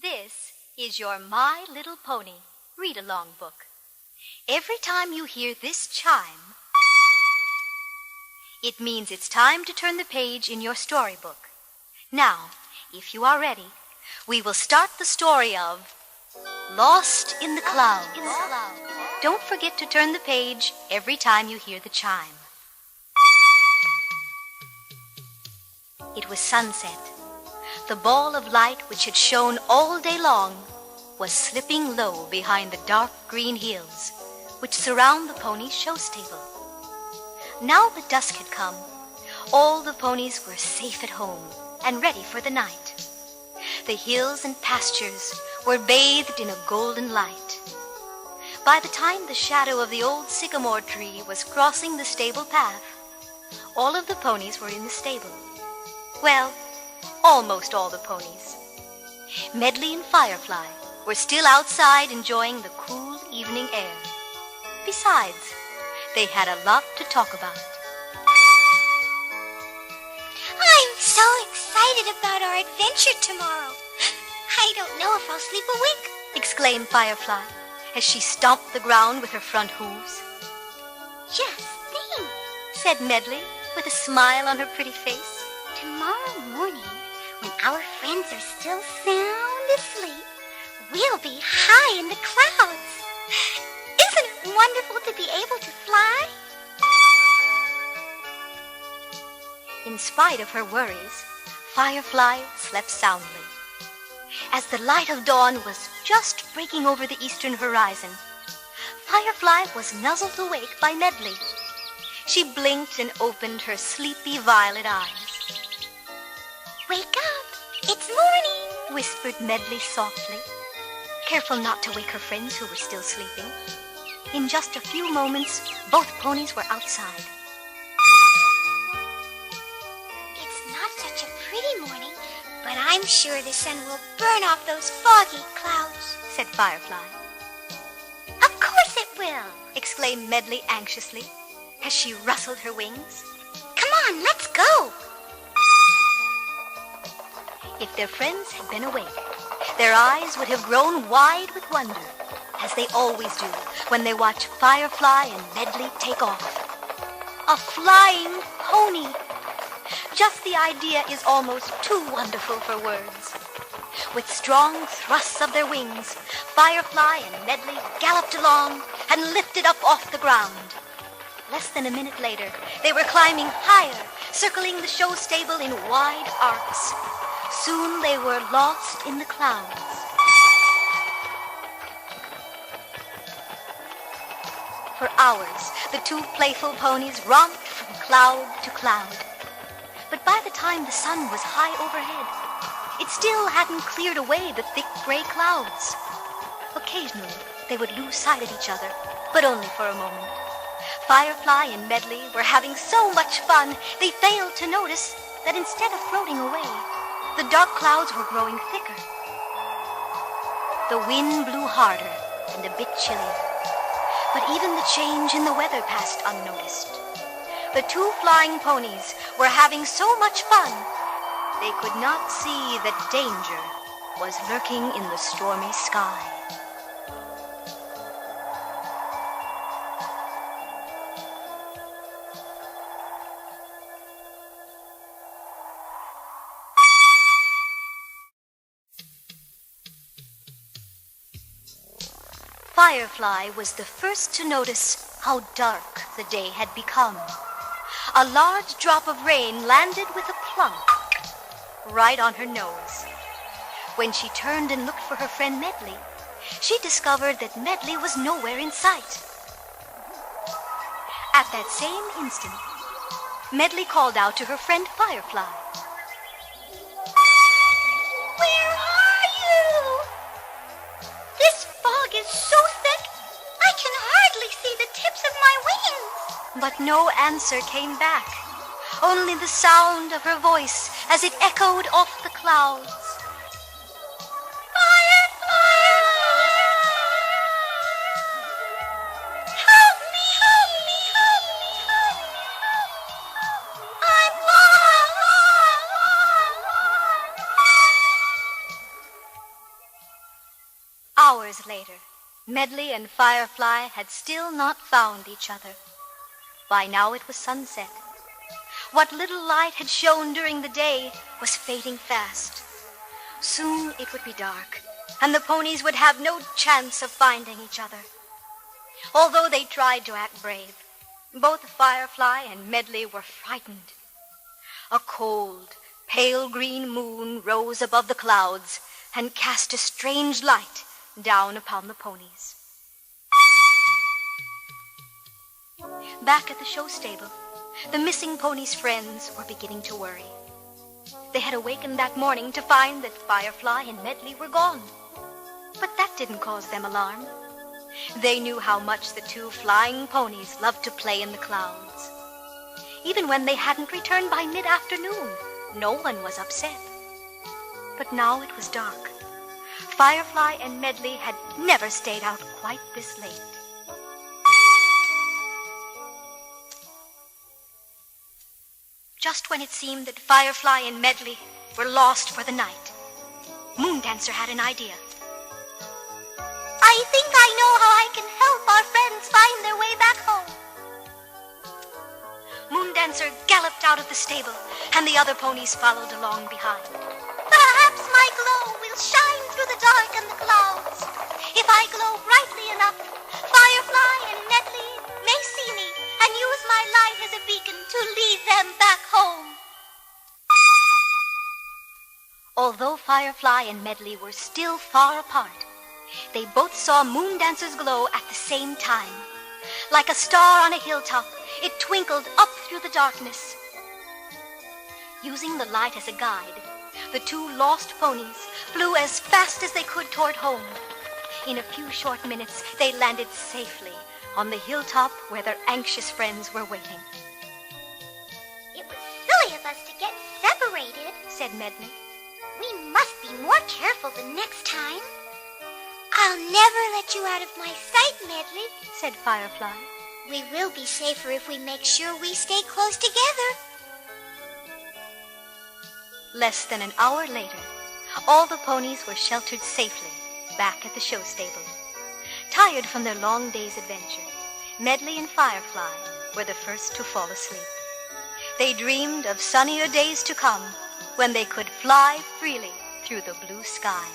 This is your My Little Pony read-along book. Every time you hear this chime, it means it's time to turn the page in your storybook. Now, if you are ready, we will start the story of Lost in the Clouds. Don't forget to turn the page every time you hear the chime. It was sunset. The ball of light which had shone all day long was slipping low behind the dark green hills which surround the ponies' show stable. Now that dusk had come, all the ponies were safe at home and ready for the night. The hills and pastures were bathed in a golden light. By the time the shadow of the old sycamore tree was crossing the stable path, all of the ponies were in the stable. Well, almost all the ponies. Medley and Firefly were still outside enjoying the cool evening air. Besides, they had a lot to talk about. I'm so excited about our adventure tomorrow. I don't know if I'll sleep a wink, exclaimed Firefly as she stomped the ground with her front hooves. Just think, said Medley with a smile on her pretty face. Tomorrow morning, when our friends are still sound asleep, we'll be high in the clouds. Isn't it wonderful to be able to fly? In spite of her worries, Firefly slept soundly. As the light of dawn was just breaking over the eastern horizon, Firefly was nuzzled awake by Medley. She blinked and opened her sleepy violet eyes. Wake up! It's morning! Whispered Medley softly, careful not to wake her friends who were still sleeping. In just a few moments, both ponies were outside. It's not such a pretty morning, but I'm sure the sun will burn off those foggy clouds, said Firefly. Of course it will, exclaimed Medley anxiously as she rustled her wings. Come on, let's go! If their friends had been awake, their eyes would have grown wide with wonder, as they always do when they watch Firefly and Medley take off. A flying pony! Just the idea is almost too wonderful for words. With strong thrusts of their wings, Firefly and Medley galloped along and lifted up off the ground. Less than a minute later, they were climbing higher, circling the show stable in wide arcs. Soon they were lost in the clouds. For hours, the two playful ponies romped from cloud to cloud. But by the time the sun was high overhead, it still hadn't cleared away the thick gray clouds. Occasionally, they would lose sight of each other, but only for a moment. Firefly and Medley were having so much fun, they failed to notice that instead of floating away, the dark clouds were growing thicker. The wind blew harder and a bit chillier, but even the change in the weather passed unnoticed. The two flying ponies were having so much fun, they could not see that danger was lurking in the stormy sky. Firefly was the first to notice how dark the day had become. A large drop of rain landed with a plunk right on her nose. When she turned and looked for her friend Medley, she discovered that Medley was nowhere in sight. At that same instant, Medley called out to her friend Firefly. Where are you? This fog is so thick, I can hardly see the tips of my wings. But no answer came back, only the sound of her voice as it echoed off the clouds. Firefly! Help me, help me, help me, help me, help me. I'm lost! Hours later, Medley and Firefly had still not found each other. By now it was sunset. What little light had shone during the day was fading fast. Soon it would be dark, and the ponies would have no chance of finding each other. Although they tried to act brave, both Firefly and Medley were frightened. A cold, pale green moon rose above the clouds and cast a strange light down upon the ponies. Back at the show stable, the missing ponies' friends were beginning to worry. They had awakened that morning to find that Firefly and Medley were gone. But that didn't cause them alarm. They knew how much the two flying ponies loved to play in the clouds. Even when they hadn't returned by mid-afternoon, no one was upset. But now it was dark. Firefly and Medley had never stayed out quite this late. Just when it seemed that Firefly and Medley were lost for the night, Moondancer had an idea. I think I know how I can help our friends find their way back home. Moondancer galloped out of the stable, and the other ponies followed along behind. Perhaps my glow will shine through the dark and the clouds. If I glow brightly enough, Firefly and Medley may see me and use my light as a beacon to lead them back home. Although Firefly and Medley were still far apart, they both saw Moondancer's glow at the same time. Like a star on a hilltop, it twinkled up through the darkness. Using the light as a guide, the two lost ponies flew as fast as they could toward home. In a few short minutes, they landed safely on the hilltop where their anxious friends were waiting. It was silly of us to get separated, said Medley. We must be more careful the next time. I'll never let you out of my sight, Medley, said Firefly. We will be safer if we make sure we stay close together. Less than an hour later, all the ponies were sheltered safely back at the show stable. Tired from their long day's adventure, Medley and Firefly were the first to fall asleep. They dreamed of sunnier days to come when they could fly freely through the blue sky.